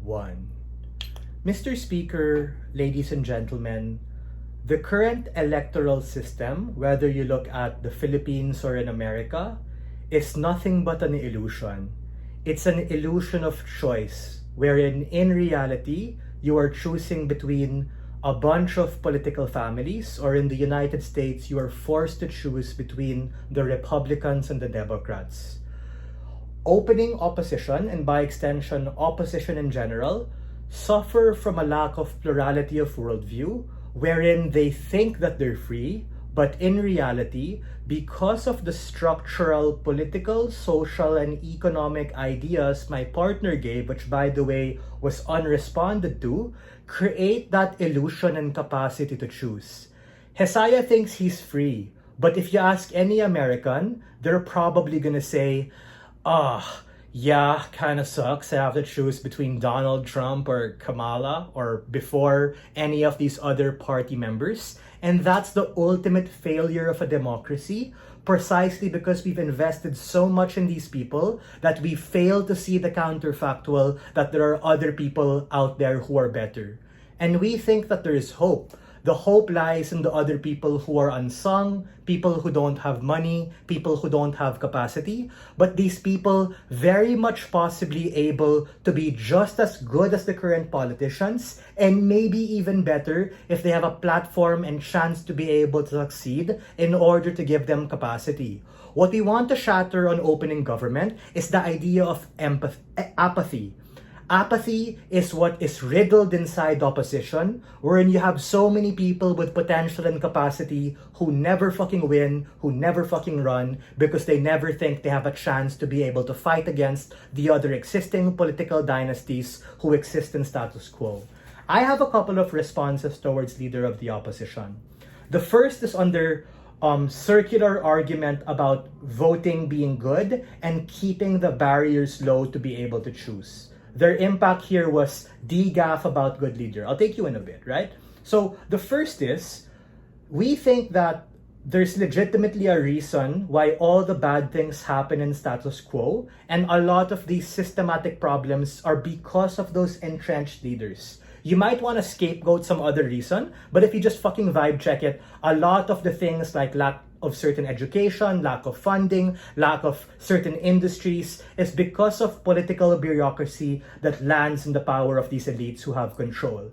1. Mr. Speaker, ladies and gentlemen, the current electoral system, whether you look at the Philippines or in America, is nothing but an illusion. It's an illusion of choice, wherein in reality, you are choosing between a bunch of political families, or in the United States, you are forced to choose between the Republicans and the Democrats. Opening opposition, and by extension, opposition in general, suffer from a lack of plurality of worldview, wherein they think that they're free, but in reality, because of the structural, political, social, and economic ideas my partner gave, which by the way was unresponded to, create that illusion and capacity to choose. Hesaya thinks he's free, but if you ask any American, they're probably gonna say, yeah, kind of sucks. I have to choose between Donald Trump or Kamala or before any of these other party members. And that's the ultimate failure of a democracy, precisely because we've invested so much in these people that we fail to see the counterfactual that there are other people out there who are better. And we think that there is hope. The hope lies in the other people who are unsung, people who don't have money, people who don't have capacity, but these people very much possibly able to be just as good as the current politicians, and maybe even better if they have a platform and chance to be able to succeed in order to give them capacity. What we want to shatter on opening government is the idea of apathy. Apathy is what is riddled inside opposition, wherein you have so many people with potential and capacity who never fucking win, who never fucking run, because they never think they have a chance to be able to fight against the other existing political dynasties who exist in status quo. I have a couple of responses towards leader of the opposition. The first is under circular argument about voting being good and keeping the barriers low to be able to choose. Their impact here was de-gaff about good leader. I'll take you in a bit, right? So the first is, we think that there's legitimately a reason why all the bad things happen in status quo, and a lot of these systematic problems are because of those entrenched leaders. You might want to scapegoat some other reason, but if you just fucking vibe check it, a lot of the things like lack of certain education, lack of funding, lack of certain industries is because of political bureaucracy that lands in the power of these elites who have control.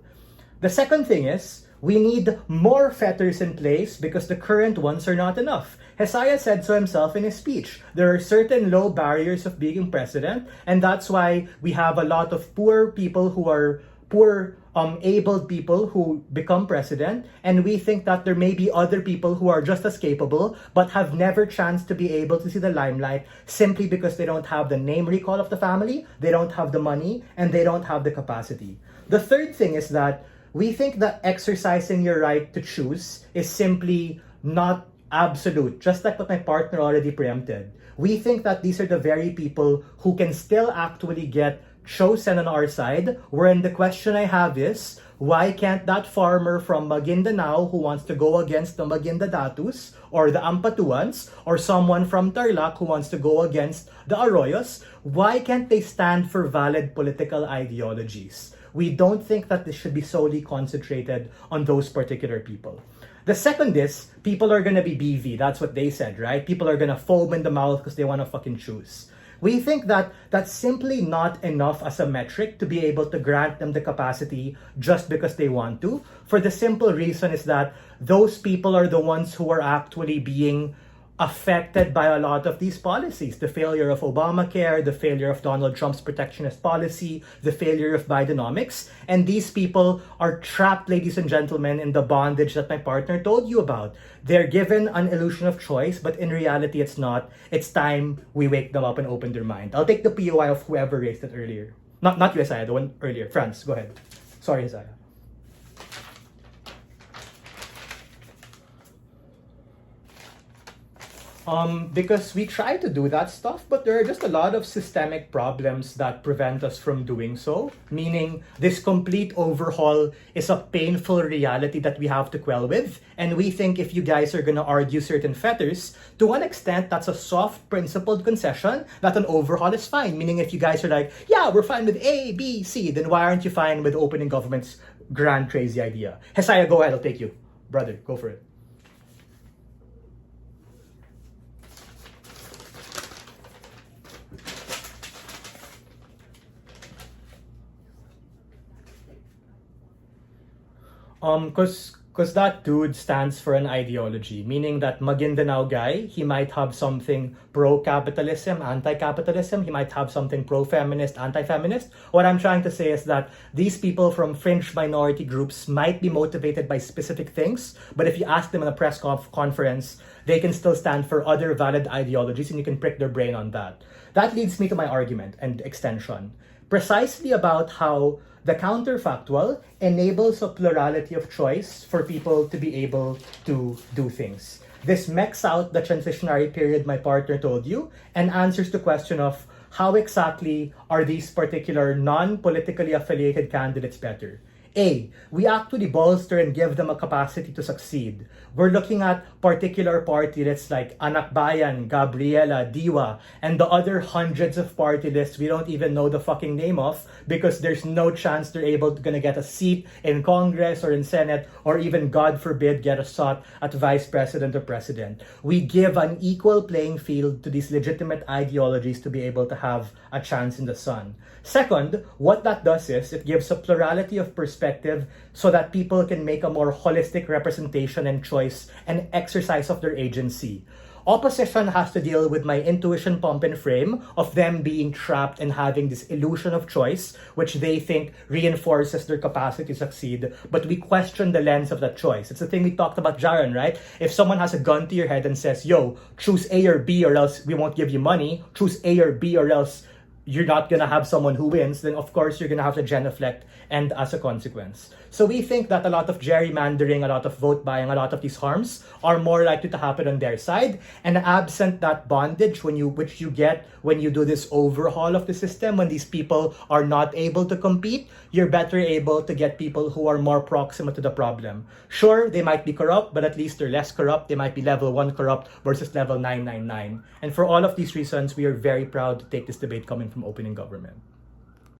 The second thing is, we need more fetters in place because the current ones are not enough. Hesaya said so himself in his speech. There are certain low barriers of being president, and that's why we have a lot of poor people who are abled people who become president, and we think that there may be other people who are just as capable but have never chanced to be able to see the limelight simply because they don't have the name recall of the family, they don't have the money, and they don't have the capacity. The third thing is that we think that exercising your right to choose is simply not absolute, just like what my partner already preempted. We think that these are the very people who can still actually get chosen on our side, wherein the question I have is, why can't that farmer from Maguindanao who wants to go against the Maguindadatus or the Ampatuans, or someone from Tarlac who wants to go against the Arroyos, why can't they stand for valid political ideologies? We don't think that this should be solely concentrated on those particular people. The second is, people are gonna be BV, that's what they said, right? People are gonna foam in the mouth because they wanna fucking choose. We think that that's simply not enough as a metric to be able to grant them the capacity just because they want to. For the simple reason is that those people are the ones who are actually being affected by a lot of these policies. The failure of Obamacare, the failure of Donald Trump's protectionist policy, the failure of Bidenomics. And these people are trapped, ladies and gentlemen, in the bondage that my partner told you about. They're given an illusion of choice, but in reality, it's not. It's time we wake them up and open their mind. I'll take the POI of whoever raised it earlier. Not you, Isaiah, the one earlier. Franz, go ahead. Sorry, Isaiah. Because we try to do that stuff, but there are just a lot of systemic problems that prevent us from doing so. Meaning, this complete overhaul is a painful reality that we have to quell with. And we think if you guys are going to argue certain fetters, to one extent, that's a soft, principled concession that an overhaul is fine. Meaning, if you guys are like, yeah, we're fine with A, B, C, then why aren't you fine with opening government's grand, crazy idea? Hesaya, go ahead, I'll take you. Brother, go for it. Cause that dude stands for an ideology, meaning that Maguindanao guy, he might have something pro-capitalism, anti-capitalism, he might have something pro-feminist, anti-feminist. What I'm trying to say is that these people from fringe minority groups might be motivated by specific things, but if you ask them in a press conference, they can still stand for other valid ideologies and you can prick their brain on that. That leads me to my argument and extension, precisely about how the counterfactual enables a plurality of choice for people to be able to do things. This mechs out the transitionary period my partner told you and answers the question of how exactly are these particular non-politically affiliated candidates better. A, we actually bolster and give them a capacity to succeed. We're looking at particular party lists like Anak Bayan, Gabriela, Diwa, and the other hundreds of party lists we don't even know the fucking name of because there's no chance they're gonna get a seat in Congress or in Senate or even, God forbid, get a shot at Vice President or President. We give an equal playing field to these legitimate ideologies to be able to have a chance in the sun. Second, what that does is it gives a plurality of perspective so that people can make a more holistic representation and choice and exercise of their agency. Opposition has to deal with my intuition pump and frame of them being trapped and having this illusion of choice, which they think reinforces their capacity to succeed. But we question the lens of that choice. It's the thing we talked about, Jaron, right? If someone has a gun to your head and says, yo, choose A or B or else we won't give you money, choose A or B or else you're not gonna have someone who wins, then of course you're gonna have to genuflect and as a consequence. So we think that a lot of gerrymandering, a lot of vote buying, a lot of these harms are more likely to happen on their side. And absent that bondage which you get when you do this overhaul of the system, when these people are not able to compete, you're better able to get people who are more proximate to the problem. Sure, they might be corrupt, but at least they're less corrupt. They might be level 1 corrupt versus level 999. And for all of these reasons, we are very proud to take this debate coming from Opening Government.